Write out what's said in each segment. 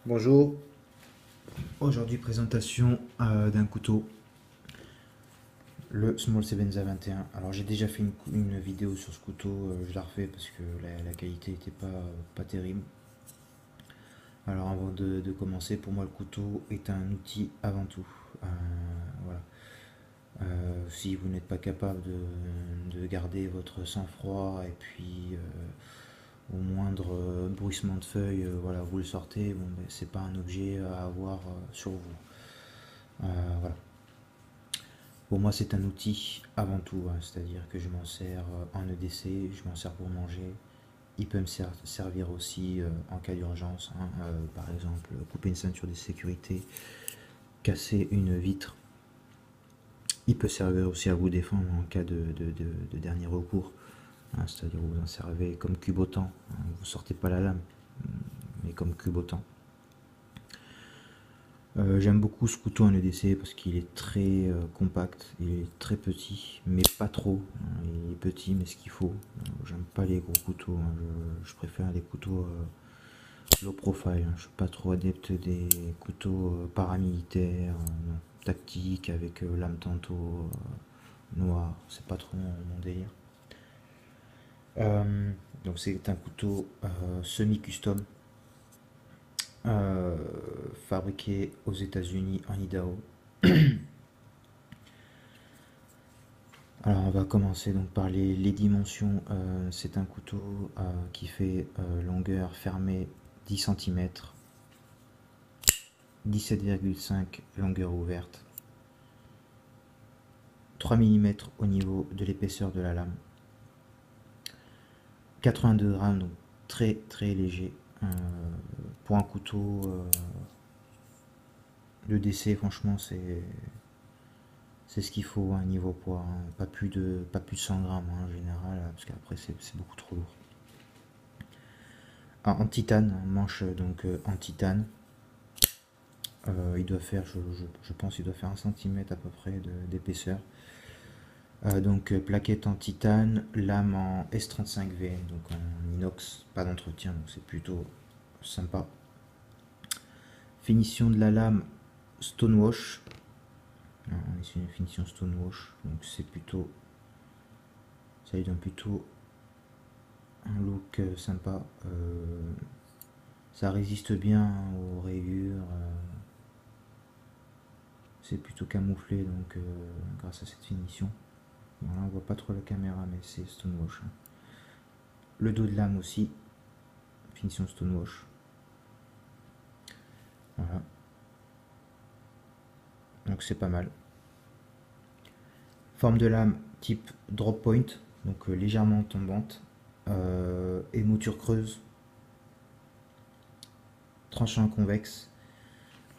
Bonjour, aujourd'hui présentation d'un couteau, le Small Sebenza 21. Alors j'ai déjà fait une vidéo sur ce couteau, je la refais parce que la qualité n'était pas terrible. Alors avant de commencer, pour moi le couteau est un outil avant tout. Voilà. Si vous n'êtes pas capable de garder votre sang-froid et puis au moindre bruissement de feuilles, voilà, vous le sortez, bon, ben, c'est pas un objet à avoir sur vous. Voilà. Pour moi, c'est un outil avant tout, hein, c'est-à-dire que je m'en sers en EDC, je m'en sers pour manger. Il peut me servir aussi en cas d'urgence, hein, par exemple couper une ceinture de sécurité, casser une vitre. Il peut servir aussi à vous défendre en cas de dernier recours, hein, c'est-à-dire vous en servez comme cubotant, hein, vous sortez pas la lame, mais comme cubotant. J'aime beaucoup ce couteau en EDC parce qu'il est très compact, il est très petit, mais pas trop, hein. Il est petit, mais ce qu'il faut. J'aime pas les gros couteaux, hein. Je préfère les couteaux low profile, hein. Je suis pas trop adepte des couteaux paramilitaires, non, tactiques, avec lame tantôt noire, c'est pas trop mon délire. Donc c'est un couteau semi-custom, euh, fabriqué aux États-Unis en Idaho. Alors on va commencer donc par les dimensions. C'est un couteau qui fait longueur fermée 10 cm, 17,5 longueur ouverte, 3 mm au niveau de l'épaisseur de la lame, 82 grammes, donc très très léger. Pour un couteau de décès, franchement c'est ce qu'il faut, hein, niveau poids, hein. Pas plus de 100 grammes, hein, en général, parce qu'après c'est beaucoup trop lourd. En titane, manche donc en titane. Il doit faire, je pense, il doit faire 1 cm à peu près d'épaisseur. Donc plaquette en titane, lame en S35V, donc en inox, pas d'entretien, donc c'est plutôt sympa. Finition de la lame stonewash. On est sur une finition stonewash, donc c'est plutôt, ça lui donne plutôt un look sympa. Ça résiste bien, hein, aux rayures. C'est plutôt camouflé, donc grâce à cette finition. Voilà, on voit pas trop la caméra, mais c'est stonewash, hein. Le dos de lame aussi, finition stonewash. Voilà, donc c'est pas mal. Forme de lame type drop point, donc légèrement tombante. Et mouture creuse, tranchant convexe.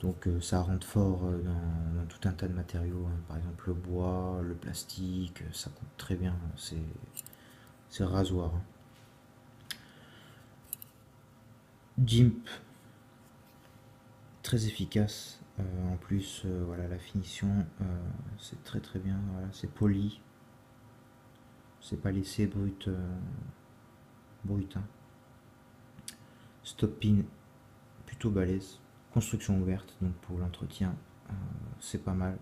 Donc ça rentre fort dans tout un tas de matériaux, hein. Par exemple le bois, le plastique, ça coupe très bien. C'est rasoir, hein. Gimp, très efficace. En plus, voilà, la finition, c'est très très bien. Voilà, c'est poli, c'est pas laissé brut, hein. Stop pin, plutôt balèze. Construction ouverte, donc pour l'entretien, c'est pas mal.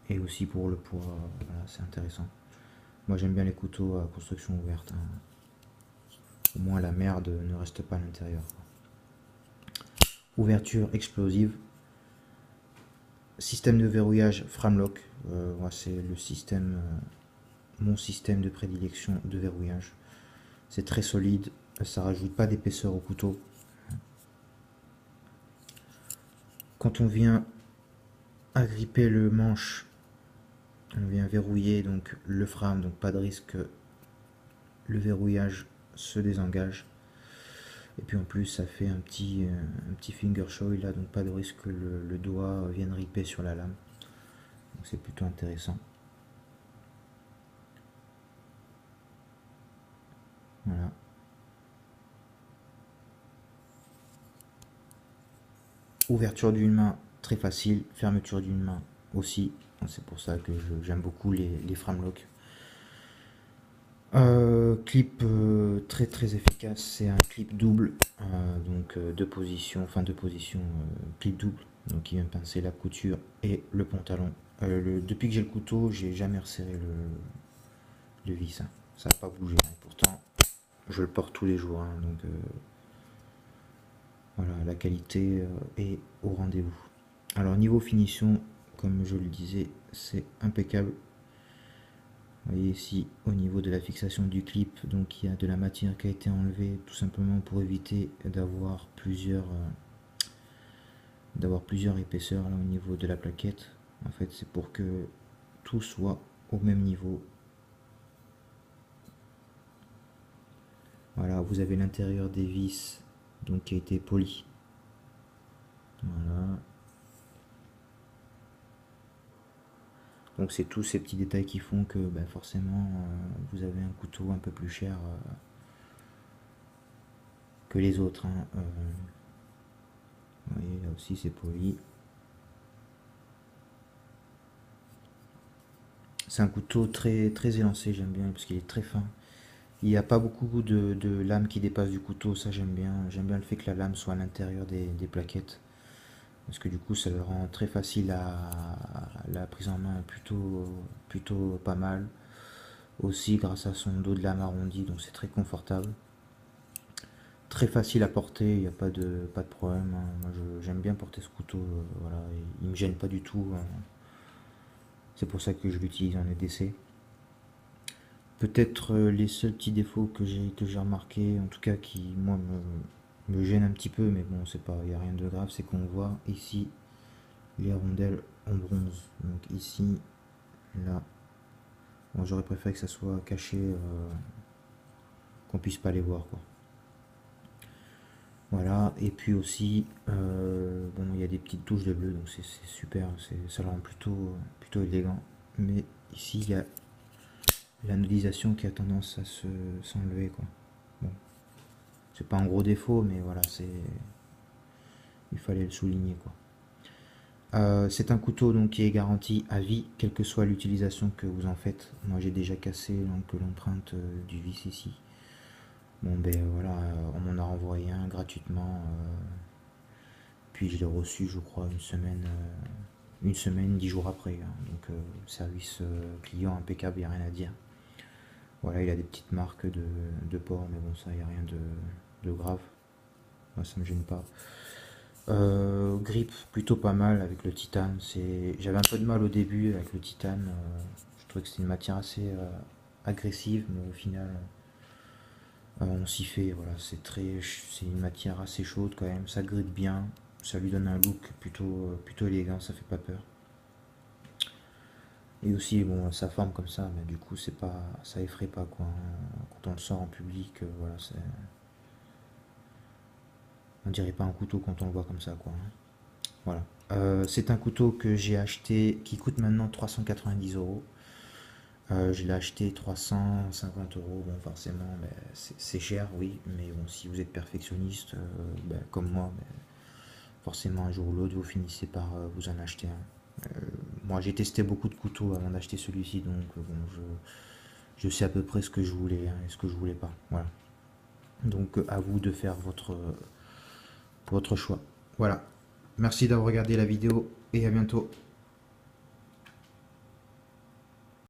Et aussi pour le poids, voilà, c'est intéressant. Moi j'aime bien les couteaux à construction ouverte, hein. Au moins la merde ne reste pas à l'intérieur. Ouverture explosive. Système de verrouillage Framlock. Moi c'est le système, mon système de prédilection de verrouillage. C'est très solide, ça rajoute pas d'épaisseur au couteau. Quand on vient agripper le manche, on vient verrouiller donc le frame, donc pas de risque que le verrouillage se désengage. Et puis en plus ça fait un petit finger choil là, donc pas de risque que le doigt vienne ripper sur la lame. Donc c'est plutôt intéressant. Voilà. Ouverture d'une main très facile, fermeture d'une main aussi. C'est pour ça que j'aime beaucoup les Framlock. Clip très très efficace, c'est un clip double, donc deux positions, clip double, donc qui vient pincer la couture et le pantalon. Depuis que j'ai le couteau, j'ai jamais resserré le vis, hein. Ça n'a pas bougé, hein. Pourtant je le porte tous les jours, hein, donc voilà, la qualité est au rendez-vous. Alors niveau finition, comme je le disais, c'est impeccable. Vous voyez ici au niveau de la fixation du clip, donc il y a de la matière qui a été enlevée tout simplement pour éviter d'avoir plusieurs épaisseurs là, au niveau de la plaquette. En fait, c'est pour que tout soit au même niveau. Voilà, vous avez l'intérieur des vis donc qui a été poli. Voilà. Donc c'est tous ces petits détails qui font que forcément vous avez un couteau un peu plus cher que les autres, hein. Vous voyez, là aussi c'est poli. C'est un couteau très, très élancé, j'aime bien parce qu'il est très fin. Il n'y a pas beaucoup de lames qui dépassent du couteau, ça j'aime bien. J'aime bien le fait que la lame soit à l'intérieur des plaquettes. Parce que du coup ça le rend très facile à la prise en main, plutôt pas mal. Aussi grâce à son dos de lame arrondi, donc c'est très confortable. Très facile à porter, il n'y a pas de problème, hein. Moi j'aime bien porter ce couteau, voilà, il me gêne pas du tout, hein. C'est pour ça que je l'utilise en EDC. Peut-être les seuls petits défauts que j'ai remarqué, en tout cas qui moi me gênent un petit peu, mais bon c'est pas, il n'y a rien de grave, c'est qu'on voit ici les rondelles en bronze. Donc ici, là, bon, j'aurais préféré que ça soit caché, qu'on puisse pas les voir quoi. Voilà, et puis aussi, bon, il y a des petites touches de bleu, donc c'est super, ça le rend plutôt élégant. Mais ici, il y a la nodisation qui a tendance à s'enlever, quoi. Bon, c'est pas un gros défaut, mais voilà, il fallait le souligner, quoi. C'est un couteau donc qui est garanti à vie, quelle que soit l'utilisation que vous en faites. Moi, j'ai déjà cassé donc l'empreinte du vis ici. Bon ben voilà, on m'en a renvoyé un gratuitement. Puis je l'ai reçu, je crois, une semaine, 10 jours après, hein. Donc service client impeccable, il n'y a rien à dire. Voilà, il a des petites marques de porc, mais bon, ça, il n'y a rien de grave. Moi, ça me gêne pas. Grip, plutôt pas mal avec le titane. J'avais un peu de mal au début avec le titane. Je trouvais que c'était une matière assez agressive, mais au final, on s'y fait. Voilà, c'est une matière assez chaude quand même. Ça grippe bien. Ça lui donne un look plutôt élégant, ça fait pas peur. Et aussi, bon, sa forme comme ça, mais du coup, ça effraie pas quoi, hein. Quand on le sort en public, voilà, on dirait pas un couteau quand on le voit comme ça, quoi, hein. Voilà. C'est un couteau que j'ai acheté, qui coûte maintenant 390 €. Je l'ai acheté 350 €. Bon, forcément, c'est cher, oui, mais bon, si vous êtes perfectionniste, comme moi, forcément, un jour ou l'autre, vous finissez par vous en acheter un. Moi, j'ai testé beaucoup de couteaux avant d'acheter celui-ci, donc bon, je sais à peu près ce que je voulais, hein, et ce que je voulais pas. Voilà. Donc, à vous de faire votre choix. Voilà. Merci d'avoir regardé la vidéo et à bientôt.